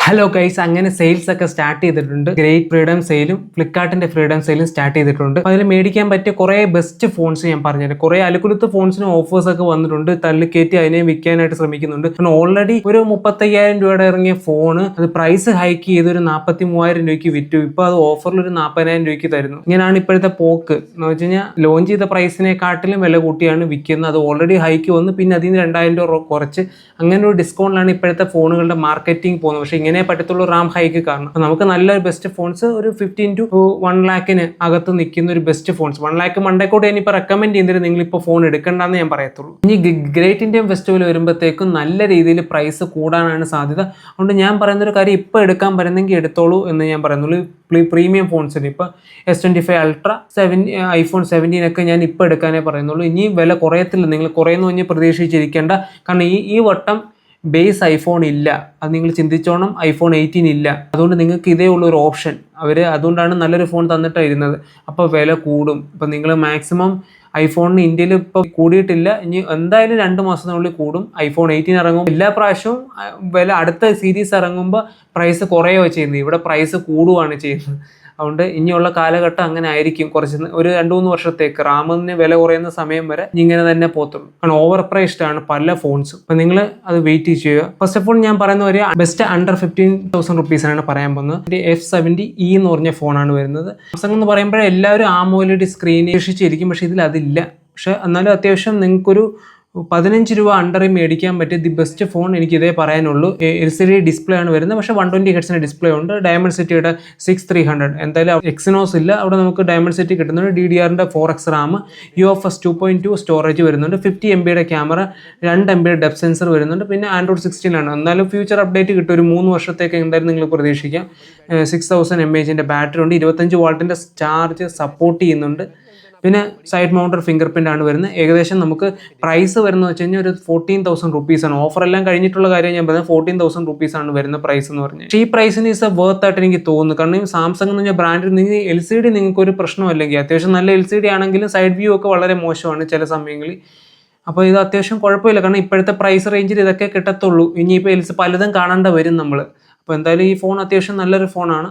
Hello guys, അങ്ങനെ sales ഒക്കെ start ചെയ്തിട്ടുണ്ട്. ഗ്രേറ്റ് ഫ്രീഡം സെയിലും ഫ്ലിപ്കാർട്ടിന്റെ ഫ്രീഡം സെയിലും സ്റ്റാർട്ട് ചെയ്തിട്ടുണ്ട്. അതിൽ മേടിക്കാൻ പറ്റിയ കുറേ ബെസ്റ്റ് ഫോൺസ് ഞാൻ പറഞ്ഞുതരാം. കുറേ അലുക്കുലുത്ത് ഫോൺസിന് ഓഫേഴ്സ് ഒക്കെ വന്നിട്ടുണ്ട്. തള്ളിക്കയറ്റി അതിനെ വിൽക്കാനായിട്ട് ശ്രമിക്കുന്നുണ്ട്. കാരണം ഓൾറെഡി ഒരു 35,000 രൂപയുടെ ഇറങ്ങിയ ഫോണ് അത് പ്രൈസ് ഹൈക്ക് ചെയ്ത് ഒരു 43,000 രൂപയ്ക്ക് വിറ്റു. ഇപ്പൊ അത് ഓഫറിൽ ഒരു 40,000 രൂപയ്ക്ക് തരുന്നു. ഇങ്ങനെയാണ് ഇപ്പോഴത്തെ പോക്ക് എന്ന് വെച്ച് കഴിഞ്ഞാൽ ലോഞ്ച് ചെയ്ത പ്രൈസിനെക്കാട്ടിലും വില കൂട്ടിയാണ് വിൽക്കുന്നത്. അത് ഓൾറെഡി ഹൈക്ക് വന്ന് പിന്നെ അതിന് 2,000 രൂപ കുറച്ച് അങ്ങനെ ഒരു ഡിസ്കൗണ്ടിലാണ് ഇപ്പോഴത്തെ ഫോണുകളുടെ മാർക്കറ്റിംഗ് പോകുന്നത്. പക്ഷേ ഇങ്ങനെ പറ്റത്തുള്ളൂ റാം ഹൈക്ക് കാരണം. നമുക്ക് നല്ലൊരു ബെസ്റ്റ് ഫോൺസ് ഒരു 15 to 1 lakhന് അകത്ത് നിൽക്കുന്ന ഒരു ബെസ്റ്റ് ഫോൺസ് 1 lakh മണ്ടേക്കോട്ട് ഞാനിപ്പോൾ റെക്കമെൻഡ് ചെയ്തിട്ട് നിങ്ങളിപ്പോൾ ഫോൺ എടുക്കണ്ടെന്ന് ഞാൻ പറയത്തുള്ളൂ. ഇനി ഗ്രേറ്റ് ഇന്ത്യൻ ഫെസ്റ്റിവൽ വരുമ്പോഴത്തേക്കും നല്ല രീതിയിൽ പ്രൈസ് കൂടാനാണ് സാധ്യത. അതുകൊണ്ട് ഞാൻ പറയുന്നൊരു കാര്യം ഇപ്പോൾ എടുക്കാൻ പറ്റുന്നെങ്കിൽ എടുത്തോളൂ എന്ന് ഞാൻ പറയുന്നുള്ളൂ. പ്രീമിയം ഫോൺസിന് ഇപ്പോൾ S25 Ultra, iPhone 17 ഒക്കെ ഞാൻ ഇപ്പോൾ എടുക്കാനേ പറയുന്നുള്ളൂ. ഇനി വില കുറയത്തില്ല. നിങ്ങൾ കുറയുന്നു ഇനി പ്രതീക്ഷിച്ചിരിക്കേണ്ട. കാരണം ഈ വട്ടം ബേസ് ഐഫോൺ ഇല്ല. അത് നിങ്ങൾ ചിന്തിച്ചോണം. iPhone 18 ഇല്ല. അതുകൊണ്ട് നിങ്ങൾക്ക് ഇതേ ഉള്ളൊരു ഓപ്ഷൻ. അതുകൊണ്ടാണ് നല്ലൊരു ഫോൺ തന്നിട്ടായിരുന്നത്. അപ്പോൾ വില കൂടും. ഇപ്പം നിങ്ങൾ മാക്സിമം ഐഫോണിന് ഇന്ത്യയിൽ ഇപ്പോൾ കൂടിയിട്ടില്ല. ഇനി എന്തായാലും 2 മാസത്തിനുള്ളിൽ കൂടും. iPhone 18 ഇറങ്ങും. എല്ലാ പ്രാവശ്യവും വില അടുത്ത സീരീസ് ഇറങ്ങുമ്പോൾ പ്രൈസ് കുറയുകയോ ചെയ്യുന്നത്. ഇവിടെ പ്രൈസ് കൂടുകയാണ് ചെയ്യുന്നത്. അതുകൊണ്ട് ഇനിയുള്ള കാലഘട്ടം അങ്ങനെ ആയിരിക്കും. ഒരു 2-3 വർഷത്തേക്ക് റാമിന് വില കുറയുന്ന സമയം വരെ ഇങ്ങനെ തന്നെ പോത്തുള്ളൂ. കാരണം ഓവർ പ്രൈസ്ഡ് ആണ് പല ഫോൺസും. അപ്പം നിങ്ങൾ അത് വെയിറ്റ് ചെയ്യുക. ഫസ്റ്റ് ഓഫ് ഓൾ ഞാൻ പറയുന്ന ഒരു ബെസ്റ്റ് അണ്ടർ 15,000 റുപ്പീസാണ് പറയാൻ പോകുന്നത്. F70E എന്ന് പറഞ്ഞ ഫോണാണ് വരുന്നത്. സാംസങ് എന്ന് പറയുമ്പോൾ എല്ലാവരും AMOLED സ്ക്രീൻ വീക്ഷിച്ചിരിക്കും. പക്ഷേ ഇതിൽ അതില്ല. പക്ഷെ എന്നാലും അത്യാവശ്യം നിങ്ങൾക്കൊരു 15 രൂപ അണ്ടറിൽ മേടിക്കാൻ പറ്റിയ ദി ബെസ്റ്റ് ഫോൺ എനിക്ക് ഇതേ പറയാനുള്ളൂ. LCD ഡിസ്പ്ലേ ആണ് വരുന്നത്. പക്ഷേ 120 ഹെർട്സിന്റെ ഡിസ്പ്ലേ ഉണ്ട്. Dimensity 6300. എന്തായാലും എക്സിനോസ് ഇല്ല. അവിടെ നമുക്ക് Dimensity കിട്ടുന്നുണ്ട്. DDR-ന്റെ 4x റാം, UFS 2.2 സ്റ്റോറേജ് വരുന്നുണ്ട്. 50 MB camera, 2 MB depth sensor വരുന്നുണ്ട്. പിന്നെ Android 16 ആണ്. എന്നാലും ഫ്യൂച്ചർ അപ്ഡേറ്റ് കിട്ടും. ഒരു 3 വർഷത്തേക്ക് എന്തായാലും നിങ്ങൾ പ്രതീക്ഷിക്കാം. 6000 mAh ബാറ്ററി ഉണ്ട്. 25 വാട്ടിന്റെ ചാർജ് സപ്പോർട്ട് ചെയ്യുന്നുണ്ട്. പിന്നെ സൈഡ് മൗണ്ടർ ഫിംഗർ പ്രിന്റ് ആണ് വരുന്നത്. ഏകദേശം നമുക്ക് പ്രൈസ് വരുന്നത് വെച്ച് കഴിഞ്ഞാൽ ഒരു 14,000 റുപ്പീസാണ്. ഓഫർ എല്ലാം കഴിഞ്ഞിട്ടുള്ള കാര്യം ഞാൻ പറയുന്നത്. 14,000 റുപ്പീസാണ് വരുന്ന പ്രൈസ് എന്ന് പറഞ്ഞാൽ. ഈ പ്രൈസിന് ഈസ് വർത്ത് ആയിട്ട് എനിക്ക് തോന്നുന്നു. കാരണം സാംസങ് എന്ന് പറഞ്ഞാൽ ബ്രാൻഡിൽ നിങ്ങൾ LCD നിങ്ങൾക്ക് ഒരു പ്രശ്നമല്ലെങ്കിൽ, അത്യാവശ്യം നല്ല LCD ആണെങ്കിലും സൈഡ് വ്യൂ ഒക്കെ വളരെ മോശമാണ് ചില സമയങ്ങളിൽ. അപ്പോൾ ഇത് അത്യാവശ്യം കുഴപ്പമില്ല. കാരണം ഇപ്പോഴത്തെ പ്രൈസ് റേഞ്ചിൽ ഇതൊക്കെ കിട്ടത്തുള്ളൂ. ഇനിയിപ്പോൾ പലതും കാണേണ്ട വരും നമ്മൾ. അപ്പോൾ എന്തായാലും ഈ ഫോൺ അത്യാവശ്യം നല്ലൊരു ഫോണാണ്.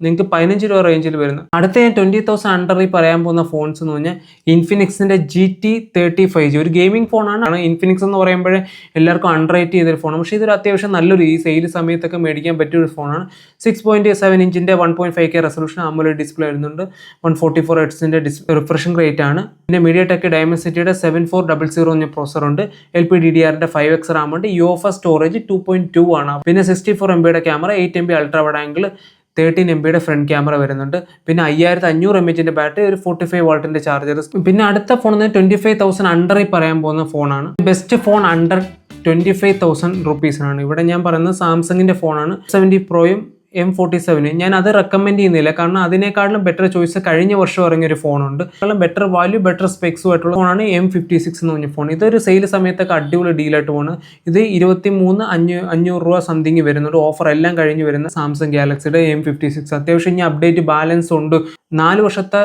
നിങ്ങൾക്ക് 15 രൂപ റേഞ്ചിൽ വരുന്നത്. അടുത്ത ഞാൻ 20,000 അണ്ടറിൽ പറയാൻ പോകുന്ന ഫോൺസ് എന്ന് പറഞ്ഞാൽ ഇൻഫിനിക്സിന്റെ GT35G. ഒരു ഗെയിമിംഗ് ഫോണാണ്. ഇൻഫിനിക്സ് എന്ന് പറയുമ്പോൾ എല്ലാവർക്കും അണ്ടർ റേറ്റ് ചെയ്തൊരു ഫോണാണ്. പക്ഷേ ഇതൊരു അത്യാവശ്യം നല്ലൊരു ഈ സെയിൽ സമയത്തൊക്കെ മേടിക്കാൻ പറ്റിയ ഒരു ഫോണാണ്. 6.7 ഇഞ്ചിന്റെ 1.5K റെസൊല്യൂഷൻ AMOLED ഡിസ്പ്ലേ വരുന്നുണ്ട്. 144 ഹെർട്സിന്റെ റിഫ്രഷിംഗ് റേറ്റ് ആണ്. പിന്നെ MediaTek Dimensity 7400 എന്ന പ്രോസർ ഉണ്ട്. LPDDR-ന്റെ 5x റാം ഉണ്ട്. UFS സ്റ്റോറേജ് 2.2 ആണ്. പിന്നെ 64 MB camera, 8 MB ultra wide angle, 13 MB front camera വരുന്നുണ്ട്. പിന്നെ 5500 mAh ബാറ്ററി, ഒരു 45 വാട്ടിന്റെ ചാർജർ. പിന്നെ അടുത്ത ഫോൺ 25,000 അണ്ടറിൽ പറയാൻ പോകുന്ന ഫോണാണ്. Best phone under 25,000 റുപ്പീസിനാണ്. ഇവിടെ ഞാൻ പറയുന്നത് സാംസങ്ങിന്റെ ഫോണാണ്. 70 പ്രോയും M47. ഞാൻ അത് റെക്കമെൻഡ് ചെയ്യുന്നില്ല. കാരണം അതിനേക്കാളും ബെറ്റർ ചോയ്സ് കഴിഞ്ഞ വർഷം ഇറങ്ങിയൊരു ഫോണുണ്ട്. ബെറ്റർ വാല്യൂ, ബെറ്റർ സ്പെക്സും ആയിട്ടുള്ള ഫോണാണ് M56 എന്ന് പറഞ്ഞ ഫോൺ. ഇതൊരു സെയിൽ സമയത്തൊക്കെ അടിപൊളി ഡീലായിട്ട് പോണ്. ഇത് 23,500 രൂപ സംതിങ് വരുന്നുണ്ട്. ഓഫർ എല്ലാം കഴിഞ്ഞ് വരുന്ന സാംസങ് ഗാലക്സിയുടെ M56. അത്യാവശ്യം ഇനി അപ്ഡേറ്റ് ബാലൻസ് ഉണ്ട്. 4 വർഷത്തെ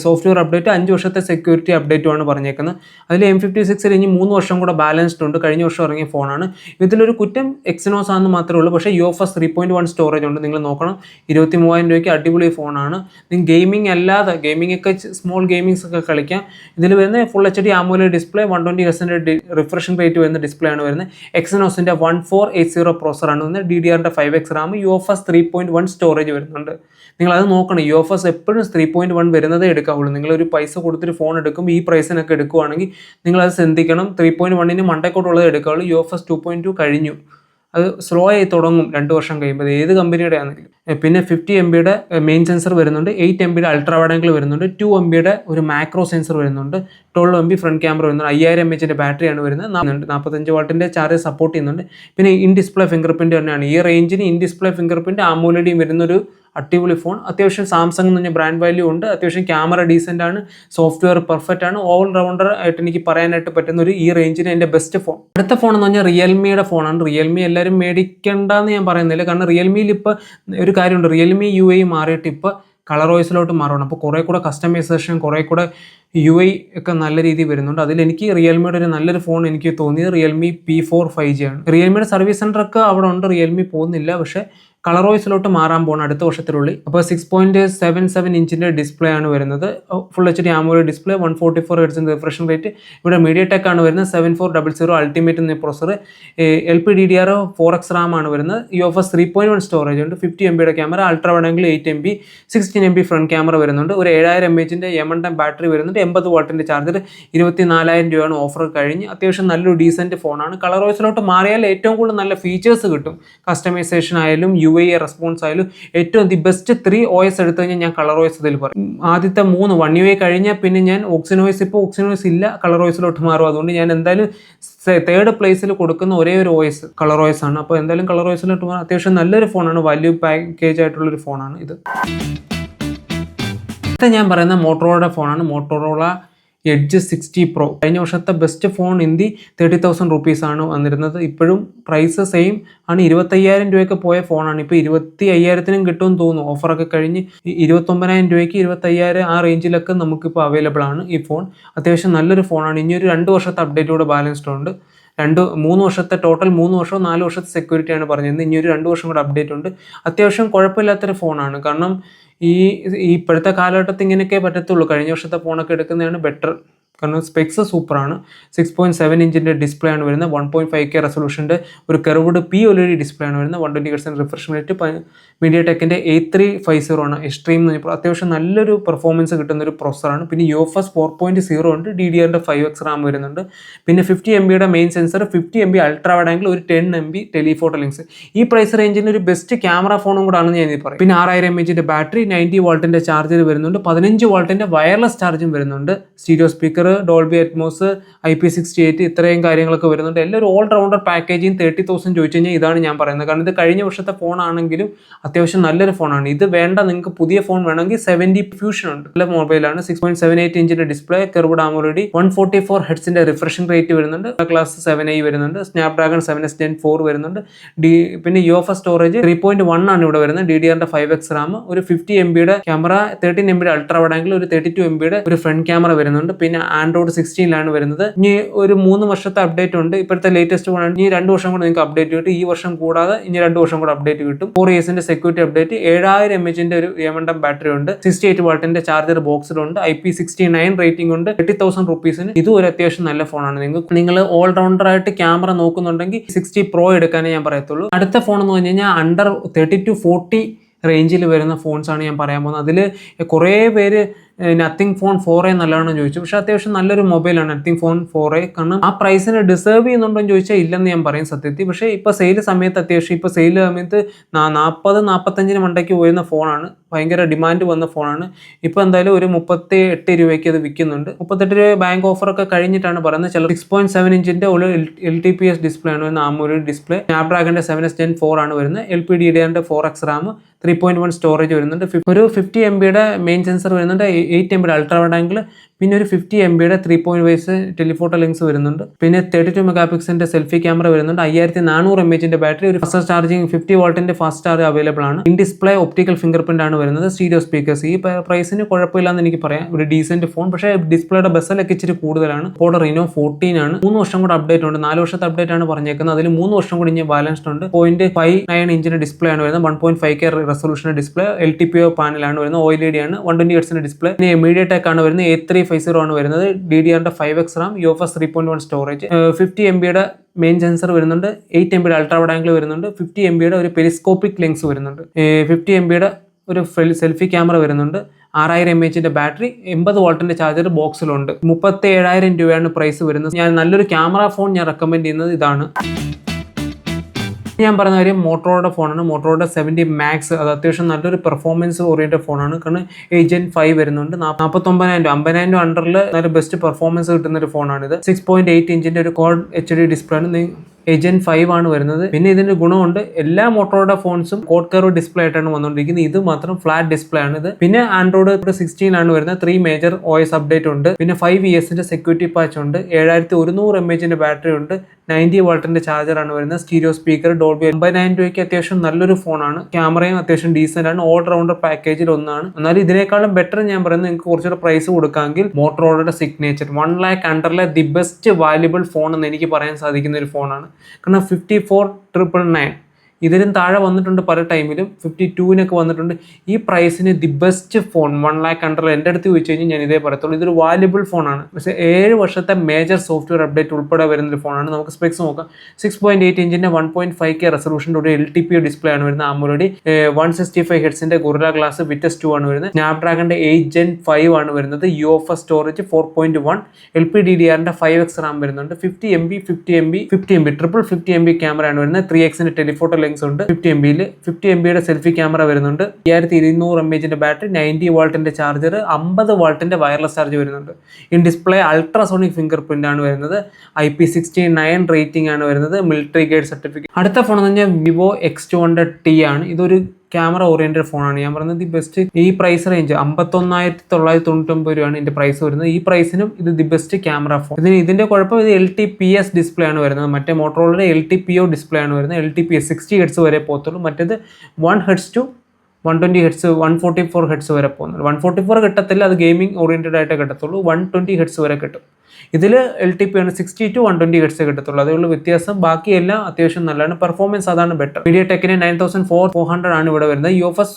സോഫ്റ്റ്വെയർ അപ്ഡേറ്റ്, 5 വർഷത്തെ സെക്യൂരിറ്റി അപ്ഡേറ്റുമാണ് പറഞ്ഞേക്കുന്നത്. അതിൽ M56 ഇനി 3 വർഷം കൂടെ ബാലൻസ്ഡ് ഉണ്ട്. കഴിഞ്ഞ വർഷം ഇറങ്ങിയ ഫോണാണ്. ഇതിലൊരു കുറ്റം എക്സിനോസ് ആണെന്ന് മാത്രമേ ഉള്ളൂ. പക്ഷേ UFS 3.1 സ്റ്റോറേജ് ഉണ്ട്. നിങ്ങൾ നോക്കണം. 23,000 രൂപയ്ക്ക് അടിപൊളി ഫോണാണ്. നിങ്ങൾ ഗെയിമിംഗ് അല്ലാതെ ഒക്കെ സ്മോൾ ഗെയിമിങ്സ് ഒക്കെ കളിക്കാം. ഇതിൽ വരുന്ന ഫുൾ HD AMOLED ഡിസ്പ്ലേ, 120 ഹെർട്സിന്റെ റിഫ്രഷിംഗ് റേറ്റ് വരുന്ന ഡിസ്പ്ലേ ആണ് വരുന്നത്. എക്സിനോസിന്റെ 1480 പ്രോസറാണ് വരുന്നത്. DDR-ന്റെ 5x റാം, UFS 3.1 സ്റ്റോറേജ് വരുന്നുണ്ട്. നിങ്ങൾ അത് നോക്കണം. UFS എപ്പോഴും 3.1 വരുന്നതേ എടുക്കാവുള്ളൂ. നിങ്ങളൊരു പൈസ കൊടുത്തൊരു ഫോൺ എടുക്കുമ്പോൾ ഈ പ്രൈസിനൊക്കെ എടുക്കുവാണെങ്കിൽ നിങ്ങളത് ശ്രദ്ധിക്കണം. 3.1 മണ്ടക്കോട്ടുള്ളത് എടുക്കാവുള്ളൂ. UFS 2.2 കഴിഞ്ഞു. അത് സ്ലോ ആയി തുടങ്ങും 2 വർഷം കഴിയുമ്പോൾ, ഏത് കമ്പനിയുടെ ആണെങ്കിലും. പിന്നെ 50 MB മെയിൻ സെൻസർ വരുന്നുണ്ട്. 8 MB അൾട്രാ വൈഡ് ആംഗിൾ വരുന്നുണ്ട്. 2 MB ഒരു മാക്രോ സെൻസർ വരുന്നുണ്ട്. 12 MB ഫ്രണ്ട് ക്യാമറ വരുന്നുണ്ട്. 5000 mAh ബാറ്ററിയാണ് വരുന്നത്. 45 വാട്ടിന്റെ ചാർജ് സപ്പോർട്ട് ചെയ്യുന്നുണ്ട്. പിന്നെ ഇൻ ഡിസ്പ്ലേ ഫിംഗർ പ്രിന്റ് തന്നെയാണ്. ഈ റേഞ്ചിന് in display finger print AMOLED വരുന്നൊരു അടിപൊളി ഫോൺ. അത്യാവശ്യം സാംസങ് എന്ന് പറഞ്ഞ ബ്രാൻഡ് വാല്യൂ ഉണ്ട്. അത്യാവശ്യം ക്യാമറ ഡീസൻ്റ് ആണ്. സോഫ്റ്റ്വെയർ പെർഫെക്റ്റ് ആണ്. ഓൾ റൗണ്ടർ ആയിട്ട് എനിക്ക് പറയാനായിട്ട് പറ്റുന്ന ഒരു ഈ റേഞ്ചിന് എൻ്റെ ബെസ്റ്റ് ഫോൺ. അടുത്ത ഫോൺ എന്ന് പറഞ്ഞാൽ റിയൽമിയുടെ ഫോണാണ്. റിയൽമി എല്ലാവരും മേടിക്കേണ്ടെന്ന് ഞാൻ പറയുന്നില്ല. കാരണം റിയൽമിയിൽ ഇപ്പോൾ ഒരു കാര്യമുണ്ട്. റിയൽമി UI മാറിയിട്ട് ഇപ്പോൾ കളർ വോയിസിലോട്ട് മാറണം. അപ്പോൾ കുറേ കൂടെ കസ്റ്റമൈസേഷൻ, കുറേ കൂടെ UI ഒക്കെ നല്ല രീതിയിൽ വരുന്നുണ്ട്. അതിലെനിക്ക് റിയൽമിയുടെ ഒരു നല്ലൊരു ഫോൺ എനിക്ക് തോന്നിയത് റിയൽമി P4 5G ആണ്. റിയൽമിയുടെ സർവീസ് സെൻ്ററൊക്കെ അവിടെ ഉണ്ട്. റിയൽമി പോകുന്നില്ല. പക്ഷേ കളർ വോയിസിലോട്ട് മാറാൻ പോകണം അടുത്ത വർഷത്തിനുള്ളിൽ. അപ്പോൾ 6.77 ഇഞ്ചിൻ്റെ ഡിസ്പ്ലേ ആണ് വരുന്നത്. Full HD AMOLED display, 144 Hz refreshing rate. ഇവിടെ MediaTek ആണ് വരുന്നത് 7400 അൾട്ടിമേറ്റ് എന്ന പ്രൊസസർ. LPDDR4X RAM ആണ് വരുന്നത്. UFS 3.1 സ്റ്റോറേജ് ഉണ്ട്. 50 MB camera, ultra wide angle 8 MB, 16 MB front camera വരുന്നുണ്ട്. ഒരു 7000 mAh M1 ബാറ്ററി വരുന്നുണ്ട്. 80 വാട്ടിൻ്റെ ചാർജർ. 24,000 രൂപയാണ് ഓഫർ കഴിഞ്ഞ്. അത്യാവശ്യം നല്ലൊരു ഡീസൻറ്റ് ഫോണാണ്. കളർ വോയിസിലോട്ട് മാറിയാൽ ഏറ്റവും കൂടുതൽ നല്ല ഫീച്ചേഴ്സ് കിട്ടും. കസ്റ്റമൈസേഷൻ ആയാലും UI റെസ്പോൺസ് ആയാലും ഏറ്റവും ദി ബെസ്റ്റ് 3 OS എടുത്തു കഴിഞ്ഞാൽ ഞാൻ കളർ വോയിസ് ഇതിൽ പറയും. ആദ്യത്തെ 3 1 UI കഴിഞ്ഞാൽ പിന്നെ ഞാൻ ഓക്സിനോയിസ്, ഇപ്പോൾ ഓക്സിനോയിസ് ഇല്ല, കളർ വോയിസിലോട്ട് മാറും. അതുകൊണ്ട് ഞാൻ എന്തായാലും തേർഡ് പ്ലേസിൽ കൊടുക്കുന്ന ഒരേ ഒരു OS കളർ വോയിസ് ആണ്. അപ്പോൾ എന്തായാലും കളർ വോയിസിലോട്ട് മാറാൻ അത്യാവശ്യം നല്ലൊരു ഫോണാണ്. വാല്യൂ പാക്കേജ് ആയിട്ടുള്ളൊരു ഫോണാണ് ഇത്. അടുത്ത ഞാൻ പറയുന്ന മോട്ടോറോളയുടെ ഫോണാണ്. Motorola edge 60 Pro. കഴിഞ്ഞ വർഷത്തെ ബെസ്റ്റ് ഫോൺ ഇന്ത്യ 30,000 rupees വന്നിരുന്നത്. ഇപ്പോഴും പ്രൈസ് സെയിം ആണ്. 25,000 രൂപയ്ക്ക് പോയ ഫോണാണ്. ഇപ്പോൾ 25,000-നും കിട്ടുമെന്ന് തോന്നുന്നു. ഓഫറൊക്കെ കഴിഞ്ഞ് 29,000 രൂപയ്ക്ക് 25,000 ആ റേഞ്ചിലൊക്കെ നമുക്കിപ്പോൾ അവൈലബിൾ ആണ് ഈ ഫോൺ. അത്യാവശ്യം നല്ലൊരു ഫോണാണ്. ഇനിയൊരു 2 വർഷത്തെ അപ്ഡേറ്റോടെ ബാലൻസ്ഡ് ഉണ്ട്. 3 വർഷത്തെ ടോട്ടൽ 3 വർഷവും 4 വർഷത്തെ സെക്യൂരിറ്റിയാണ് പറഞ്ഞിരുന്നത്. ഇനിയൊരു 2 വർഷം കൂടെ അപ്ഡേറ്റ് ഉണ്ട്. അത്യാവശ്യം കുഴപ്പമില്ലാത്തൊരു ഫോണാണ്. കാരണം ഈ ഇപ്പോഴത്തെ കാലഘട്ടത്തിൽ ഇങ്ങനെയൊക്കെ പറ്റത്തുള്ളൂ. കഴിഞ്ഞ വർഷത്തെ ഫോണൊക്കെ എടുക്കുന്നതാണ് ബെറ്റർ. കാരണം സ്പെക്സ് സൂപ്പറാണ്. 6.7 ഇഞ്ചിൻ്റെ ഡിസ്പ്ലേ ആണ് വരുന്നത്. 1.5K റെസൊല്യൂഷൻ്റെ ഒരു കർവ്ഡ് POLED ഡിസ്പ്ലേ ആണ് വരുന്നത്. 120 Hz റിഫ്രഷ് റേറ്റ്. മീഡിയടെക്കിൻ്റെ 8350 ആണ് എക്സ്ട്രീം എന്ന് പറഞ്ഞാൽ അത്യാവശ്യം നല്ലൊരു പെർഫോമൻസ് കിട്ടുന്ന ഒരു പ്രൊസറാണ്. പിന്നെ UFS 4.0 ഉണ്ട്. DDR5X RAM വരുന്നുണ്ട്. പിന്നെ 50 MB main sensor, 50 MB ultra wide angle, ഒരു 10 MB ടെലിഫോട്ടോ ലെൻസ്. ഈ പ്രൈസ് റേഞ്ചിന് ഒരു ബെസ്റ്റ് ക്യാമറ ഫോണും കൂടെ ആണെന്ന് ഞാൻ പറയും. പിന്നെ 6000 mAh ബാറ്ററി, 90 വാട്ടിൻ്റെ ചാർജർ വരുന്നുണ്ട്. 15 വാട്ടിൻ്റെ വയർലെസ് ചാർജും വരുന്നുണ്ട്. Stereo speaker, Dolby Atmos, IP68 ഇത്രയും കാര്യങ്ങളൊക്കെ വരുന്നുണ്ട്. എല്ലാം ഒരു ഓൾ റൗണ്ടർ പാക്കേജിങ്. 30,000 ചോദിച്ചു കഴിഞ്ഞാൽ ഇതാണ് ഞാൻ പറയുന്നത്. കാരണം ഇത് കഴിഞ്ഞ വർഷത്തെ ഫോണാണെങ്കിലും അത്യാവശ്യം നല്ലൊരു ഫോണാണ്. ഇത് വേണ്ട, നിങ്ങൾക്ക് പുതിയ ഫോൺ വേണമെങ്കിൽ 70 ഫ്യൂഷൻ ഉണ്ട്. നല്ല മൊബൈലാണ്. 6.78 ഇഞ്ചിൻ്റെ display, curved AMOLED, 144 Hz refreshing rate വരുന്നുണ്ട്. ക്ലാസ് 7i വരുന്നുണ്ട്. സ്നാപ്ഡ്രാഗൺ 7s Gen 4 വരുന്നുണ്ട്. പിന്നെ UFS സ്റ്റോറേജ് 3.1 ആണ് ഇവിടെ വരുന്നത്. DDR5X RAM, ഒരു 50 MB camera, 13 MB ultra wide angle, ഒരു 32 MB ഒരു ഫ്രണ്ട് ക്യാമറ വരുന്നുണ്ട്. പിന്നെ Android 16 വരുന്നത്. ഇനി ഒരു 3 വർഷത്തെ അപ്ഡേറ്റ് ഉണ്ട്. ഇപ്പോഴത്തെ ലേറ്റസ്റ്റ് ഫോണാണ്. ഇനി 2 വർഷം കൂടെ നിങ്ങൾക്ക് അപ്ഡേറ്റ് കിട്ടും. ഈ വർഷം കൂടാതെ ഇനി 2 വർഷം കൂടെ അപ്ഡേറ്റ് കിട്ടും. 4 years സെക്യൂരിറ്റി അപ്ഡേറ്റ്. 7000 mAh ഒരു M1 ബാറ്ററി ഉണ്ട്. 68 വാട്ടിന്റെ ചാർജർ ബോക്സിലുണ്ട്. IP69 റേറ്റിംഗ് ഉണ്ട്. 30,000 rupeesന് ഇതും ഒരു അത്യാവശ്യം നല്ല ഫോണാണ്. നിങ്ങൾ ഓൾ റൗണ്ടർ ആയിട്ട് ക്യാമറ നോക്കുന്നുണ്ടെങ്കിൽ 60 Pro എടുക്കാനേ ഞാൻ പറയത്തുള്ളൂ. അടുത്ത ഫോൺ എന്ന് പറഞ്ഞു കഴിഞ്ഞാൽ അണ്ടർ 30 to 40 റേഞ്ചിൽ വരുന്ന ഫോൺസ് ആണ് ഞാൻ പറയാൻ പോകുന്നത്. അതിൽ കുറേ പേര് നത്തിങ് ഫോൺ 4a നല്ലതാണെന്ന് ചോദിച്ചു. പക്ഷേ അത്യാവശ്യം നല്ലൊരു മൊബൈലാണ് നത്തിങ് ഫോൺ 4a. കാരണം ആ പ്രൈസിന് ഡിസേർവ് ചെയ്യുന്നുണ്ടോ എന്ന് ചോദിച്ചാൽ ഇല്ലെന്ന് ഞാൻ പറയും സത്യത്തിൽ. പക്ഷേ ഇപ്പോൾ സെയിൽ സമയത്ത് അത്യാവശ്യം ഇപ്പോൾ സെയിൽ സമയത്ത് 40-45 മണ്ടയ്ക്ക് പോയിരുന്ന ഫോണാണ്. ഭയങ്കര ഡിമാൻഡ് വന്ന ഫോണാണ്. ഇപ്പോൾ എന്തായാലും ഒരു 38 രൂപയ്ക്ക് അത് വിൽക്കുന്നുണ്ട്. 38 രൂപ ബാങ്ക് ഓഫറൊക്കെ കഴിഞ്ഞിട്ടാണ് പറയുന്നത്. ചില 6.7 ഇഞ്ചിൻ്റെ ഒരു LTPS ഡിസ്പ്ലേ ആണ് വരുന്നത്. AMOLED display. സ്നാപ്ഡ്രാഗണിൻ്റെ 7s Gen 4 ആണ് വരുന്നത്. LPDDR 4X RAM, 3.1 സ്റ്റോറേജ് വരുന്നുണ്ട്. ഒരു 50 MB മെയിൻ സെൻസർ വരുന്നുണ്ട്. 8 MB അൾട്രാ വൈഡ് ആംഗിൾ, പിന്നെ ഒരു 50 MB 3.5 ടെലിഫോട്ടോ ലെൻസ് വരുന്നുണ്ട്. പിന്നെ 32 മെഗാപിക്സലിന്റെ സെൽഫി ക്യാമറ വരുന്നുണ്ട്. 5400 mAh ബാറ്ററി, ഒരു ഫാസ്റ്റ് ചാർജിങ് 50 വാട്ടിന്റെ ഫാസ്റ്റ് ചാർജ് അവൈലബിൾ ആണ്. In display optical finger print ആണ് വരുന്നത്. Stereo speakers. ഈ പ്രൈസിന് കുഴപ്പമില്ലാന്ന് എനിക്ക് പറയാം. ഒരു ഡീസന്റ് ഫോൺ. പക്ഷേ ഡിസ്പ്ലേയുടെ ബെസലൊക്കെ ഇച്ചിരി കൂടുതലാണ്. Poco Reno 14 ആണ്. 3 വർഷം കൂടെ അപ്ഡേറ്റ് ഉണ്ട്. 4 വർഷത്തെ അപ്ഡേറ്റ് ആണ് പറഞ്ഞേക്കുന്നത്. അതിൽ 3 വർഷം കൂടി ഇനി ബാലൻസ്ഡ് ഉണ്ട്. 0.59 ഇഞ്ചിന്റെ ഡിസ്പ്ലേ ആണ് വരുന്നത്. 1.5K resolution display. LTPO പാനലാണ് വരുന്നത്. OLED ആണ്. 120 Hz ഡിസ്പ്ലേ. പിന്നെ MediaTek ആണ് വരുന്നത്. A350 ആണ് വരുന്നത്. DDR5X RAM, UFS 3.1 storage. 50 MB main sensor വരുന്നുണ്ട്. 8 MB അൾട്രാ വൈഡ് ആംഗിൾ വരുന്നുണ്ട്. 50 MB ഒരു പെരിസ്കോപ്പിക് ലെൻസ് വരുന്നുണ്ട്. 50 MB ഒരു സെൽഫി ക്യാമറ വരുന്നുണ്ട്. 6000 mAh ബാറ്ററി, 80 വാട്ടിന്റെ ചാർജർ ബോക്സിലുണ്ട്. 37,000 രൂപയാണ് പ്രൈസ് വരുന്നത്. ഞാൻ നല്ലൊരു ക്യാമറ ഫോൺ ഞാൻ റെക്കമെൻഡ് ചെയ്യുന്നത് ഇതാണ്. ഞാൻ പറഞ്ഞ കാര്യം മോട്ടോറോയുടെ ഫോണാണ്. മോട്ടോറോയുടെ 70 Max. അത് അത്യാവശ്യം നല്ലൊരു പെർഫോമൻസ് ഓറിയന്റഡ് ഫോണാണ്. കാരണം Gen 5 വരുന്നുണ്ട്. 49,000 50,000 അണ്ടറിൽ നല്ല ബെസ്റ്റ് പെർഫോമൻസ് കിട്ടുന്ന ഒരു ഫോണാണിത്. 6.8 ഇഞ്ചിന്റെ ഒരു Quad HD ഡിസ്പ്ലേ ആണ്. Gen 5 ആണ് വരുന്നത്. പിന്നെ ഇതിന്റെ ഗുണമുണ്ട്, എല്ലാ മോട്ടോറോയുടെ ഫോൺസും കോഡ് കർവ് ഡിസ്പ്ലേ ആയിട്ടാണ് വന്നുകൊണ്ടിരിക്കുന്നത്. ഇത് മാത്രം ഫ്ലാറ്റ് ഡിസ്പ്ലേ ആണ്. ഇത് പിന്നെ Android 16 ആണ് വരുന്നത്. 3 മേജർ OS അപ്ഡേറ്റ് ഉണ്ട്. പിന്നെ 5 years സെക്യൂരിറ്റി പാച്ച് ഉണ്ട്. 7100 mAh ബാറ്ററി ഉണ്ട്. 90 വാട്ടിന്റെ ചാർജർ ആണ് വരുന്നത്. Stereo speaker, Dolby. 50,000 രൂപയ്ക്ക് അത്യാവശ്യം നല്ലൊരു ഫോണാണ്. ക്യാമറയും അത്യാവശ്യം ഡീസന്റ് ആണ്. ഓൾ റൗണ്ടർ പാക്കേജിൽ ഒന്നാണ്. എന്നാൽ ഇതിനേക്കാളും ബെറ്റർ ഞാൻ പറയുന്നത് നിങ്ങൾക്ക് കുറച്ചുകൂടെ പ്രൈസ് കൊടുക്കാമെങ്കിൽ മോട്ടോറോയുടെ സിഗ്നേച്ചർ 1 lakh അണ്ടറിലെ ദി ബെസ്റ്റ് വാല്യുബിൾ ഫോൺ എന്ന് എനിക്ക് പറയാൻ സാധിക്കുന്ന ഒരു ഫോണാണ്. കാരണം 54,999 ഇതിനും താഴെ വന്നിട്ടുണ്ട് പല ടൈമിലും 52-നൊക്കെ വന്നിട്ടുണ്ട്. ഈ പ്രൈസിന് the best phone 1 lakh under എൻ്റെ അടുത്ത് ചോദിച്ചു കഴിഞ്ഞാൽ ഞാൻ ഇതേ പറയത്തുള്ളൂ. ഇതൊരു വാല്യുബിൾ ഫോണാണ്. പക്ഷേ 7 വർഷത്തെ മേജർ സോഫ്റ്റ്വെയർ അപ്ഡേറ്റ് ഉൾപ്പെടെ വരുന്നൊരു ഫോണാണ്. നമുക്ക് സ്പെക്സ് നോക്കാം. 6.8 ഇഞ്ചിൻ്റെ 1.5K റെസൊല്യൂഷൻ്റെ ഒരു LTPO ഡിസ്പ്ലേ ആണ് വരുന്നത്. AMOLED 165 ഹെർട്സിന്റെ Gorilla Glass വിറ്റസ് 2 ആണ് വരുന്നത്. സ്നാപ്ഡ്രാഗന്റെ 8 Gen 5 ആണ് വരുന്നത്. UFS സ്റ്റോറേജ് 4.1, LPDDR-ന്റെ 5x RAM വരുന്നുണ്ട്. 50MB ട്രിപ്പിൾ 50MB ക്യാമറ ആണ് വരുന്നത്. 3x ടെലിഫോട്ടോ ലെൻസ് ഉണ്ട്. 50MB സെൽഫി ക്യാമറ വരുന്നുണ്ട്. 2200 mAh ബാറ്ററി, 90 വാട്ടിന്റെ ചാർജർ, 50 വാട്ടിന്റെ വയർലെസ് ചാർജ് വരുന്നുണ്ട്. In display ultrasonic finger print ആണ് വരുന്നത്. IP69 റേറ്റിംഗ് ആണ് വരുന്നത്. Military grade certificate. അടുത്ത ഫോൺ എന്ന് പറഞ്ഞാൽ വിവോ X200T ആണ്. ഇതൊരു ക്യാമറ ഓറിയന്റഡ് ഫോണാണ്. ഞാൻ പറയുന്നത് ദി ബെസ്റ്റ്. ഈ പ്രൈസ് റേഞ്ച് 51,999 രൂപയാണ് ഇതിന്റെ പ്രൈസ് വരുന്നത്. ഈ പ്രൈസിനും ഇത് ദി ബെസ്റ്റ് ക്യാമറ ഫോൺ. ഇതിന്റെ കുഴപ്പം ഇത് LTPS ഡിസ്പ്ലേ ആണ് വരുന്നത്. മറ്റേ മോട്ടോറോളയുടെ LTPO ഡിസ്പ്ലേ ആണ് വരുന്നത്. LTPS 60 ഹെർട്സ് വരെ പോകത്തുള്ളൂ. മറ്റേത് 1 ഹെർട്സ് ടു 120 ഹെർട്സ് 144 ഹെർട്സ് വരെ പോകുന്നുള്ളൂ. 144 കിട്ടത്തില്ല, അത് ഗെയിമിംഗ് ഓറിയന്റഡ് ആയിട്ട് കിട്ടത്തുള്ളൂ. 120 ഹെർട്സ് വരെ കിട്ടും. ഇതിൽ LTP ആണ് 60 to 120 ഹെർട്സ് കിട്ടത്തുള്ളൂ. അതുള്ള വ്യത്യാസം. ബാക്കിയെല്ലാം അത്യാവശ്യം നല്ലതാണ്. പെർഫോമൻസ് അതാണ് ബെറ്റർ. MediaTekന്റെ 9400 ആണ് ഇവിടെ വരുന്നത്. UFS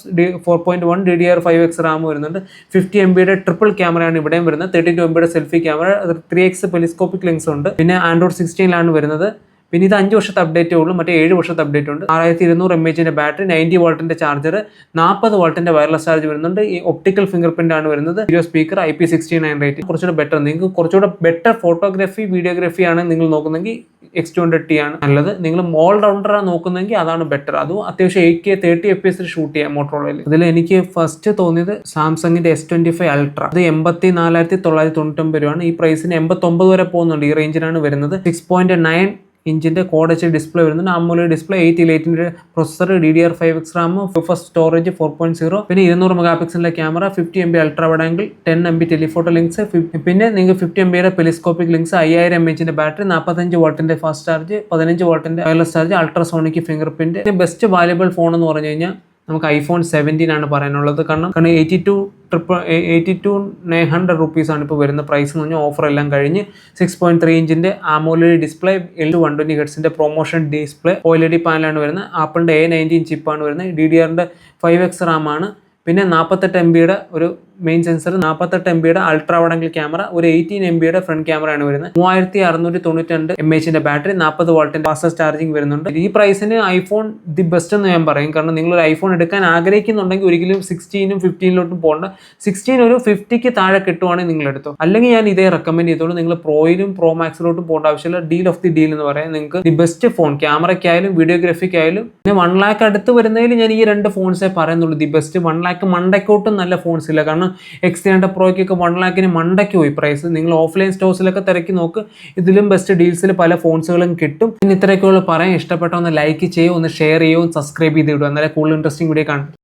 4.1 DDR5X RAM വരുന്നുണ്ട്. 50MB ട്രിപ്പിൾ ക്യാമറയാണ് ഇവിടെയും വരുന്നത്. 32MB selfie camera, 3x പെലിസ്കോപ്പിക് lens ഉണ്ട്. പിന്നെ Android 16 വരുന്നത്. പിന്നെ ഇത് 5 വർഷത്തെ അപ്ഡേറ്റേ ഉള്ളൂ. മറ്റേ 7 വർഷത്തെ അപ്ഡേറ്റ് ഉണ്ട്. 6200 mAh ബാറ്ററി, 90 വാട്ടിന്റെ ചാർജർ, 40 വാട്ടിന്റെ വയർലെസ് ചാർജ് വരുന്നുണ്ട്. ഈ ഒപ്റ്റിക്കൽ ഫിംഗർ പ്രിന്റ് ആണ് വരുന്നത്. Video speaker, IP69 rating. കുറച്ചുകൂടെ ബെറ്റർ. നിങ്ങൾക്ക് കുറച്ചുകൂടെ ബെറ്റർ ഫോട്ടോഗ്രാഫി വീഡിയോഗ്രാഫി ആണ് നിങ്ങൾ നോക്കുന്നെങ്കിൽ X200T ആണ് നല്ലത്. നിങ്ങൾ ഓൾ റൗണ്ടർ നോക്കുന്നെങ്കിൽ അതാണ് ബെറ്റർ. അതും അത്യാവശ്യം 8K 30 FPS ഷൂട്ട് ചെയ്യാം മോട്ടോറോളയിൽ. ഇതിൽ എനിക്ക് ഫസ്റ്റ് തോന്നിയത് സാംസങ്ങിന്റെ S25 Ultra. അത് 84,999 രൂപയാണ്. ഈ പ്രൈസിന് 89 വരെ പോകുന്നുണ്ട്. ഈ റേഞ്ചിലാണ് വരുന്നത്. 6.9 ഇഞ്ചിന്റെ Quad HD ഡിസ്പ്ലേ വരുന്നുണ്ട്. AMOLED display, 8 processor, DDR5X RAM, UFS storage 4.0, പിന്നെ 200 മെഗാപിക്സലിന്റെ camera, 50MB ultra wide angle, 10MB telephoto lens, പിന്നെ നിങ്ങൾക്ക് 50MB periscopic lens, 5000 mAh battery, 45 വാട്ടിന്റെ ഫാസ്റ്റ് ചാർജ്, 15 വാട്ടിന്റെ wireless charge, ultrasonic finger print. Best valuable phone എന്ന് പറഞ്ഞു കഴിഞ്ഞാൽ നമുക്ക് iPhone 17 ആണ് പറയാനുള്ളത്. കാരണം 82,900 റുപ്പീസാണ് ഇപ്പോൾ വരുന്ന പ്രൈസ് എന്ന് പറഞ്ഞാൽ ഓഫർ എല്ലാം കഴിഞ്ഞ്. 6.3 ഇഞ്ചിന്റെ AMOLED ഡിസ്പ്ലേ, 120 ഹെർട്സിന്റെ പ്രൊമോഷൻ ഡിസ്പ്ലേ, OLED പാനലാണ് വരുന്നത്. ആപ്പിളിന്റെ A19 ചിപ്പാണ് വരുന്നത്. DDR-ന്റെ 5x RAM ആണ്. പിന്നെ 48MB ഒരു main sensor, 48MB ultra wide angle camera, ഒരു 18MB ഫ്രണ്ട് ക്യാമറ ആണ് വരുന്നത്. 3692 mAh ബാറ്ററി, 40 വാട്ടിന്റെ ഫാസ്റ്റ് ചാർജിങ് വരുന്നുണ്ട്. ഈ പ്രൈസിന് iPhone ദി ബെസ്റ്റ് എന്ന് ഞാൻ പറയും. കാരണം നിങ്ങൾ ഒരു iPhone എടുക്കാൻ ആഗ്രഹിക്കുന്നുണ്ടെങ്കിൽ ഒരിക്കലും 16-ഉം 15-ലോട്ടും പോകണ്ട. 16 ഒരു 50-ക്ക് താഴെ കിട്ടുവാണെങ്കിൽ നിങ്ങൾ എടുത്തോ. അല്ലെങ്കിൽ ഞാൻ ഇതേ റെക്കമെൻഡ് ചെയ്തോളൂ. നിങ്ങൾ പ്രോയിലും പ്രോ മാക്സിലോട്ടും പോകേണ്ട ആവശ്യമില്ല. ഡീൽ ഓഫ് ദി ഡീൽ എന്ന് പറയാം. നിങ്ങൾക്ക് ദി ബെസ്റ്റ് ഫോൺ ക്യാമറയ്ക്കായാലും വീഡിയോഗ്രാഫിക്കായാലും. പിന്നെ 1 lakh അടുത്ത് വരുന്നതിൽ ഞാൻ ഈ 2 ഫോൺസേ പറയുന്നുള്ളൂ ദി ബെസ്റ്റ്. 1 lakh മണ്ടയ്ക്കോട്ടും നല്ല ഫോൺസ് ഇല്ല. കാരണം X300 പ്രോയ്ക്കൊക്കെ 1 lakhന് മണ്ടയ്ക്ക് പോയി പ്രൈസ്. നിങ്ങൾ ഓഫ്ലൈൻ സ്റ്റോഴ്സിലൊക്കെ തിരക്കി നോക്ക്. ഇതിലും ബെസ്റ്റ് ഡീൽസിൽ പല ഫോൺസുകളും കിട്ടും. പിന്നെ ഇത്രയൊക്കെയുള്ള പറയാൻ. ഇഷ്ടപ്പെട്ട ഒന്ന് ലൈക്ക് ചെയ്യുക, ഒന്ന് ഷെയർ ചെയ്യുക, സബ്സ്ക്രൈബ് ചെയ്ത് വിടുക. എന്നാലേ കൂടുതൽ ഇൻട്രസ്റ്റിംഗ് വീഡിയോ കാണും.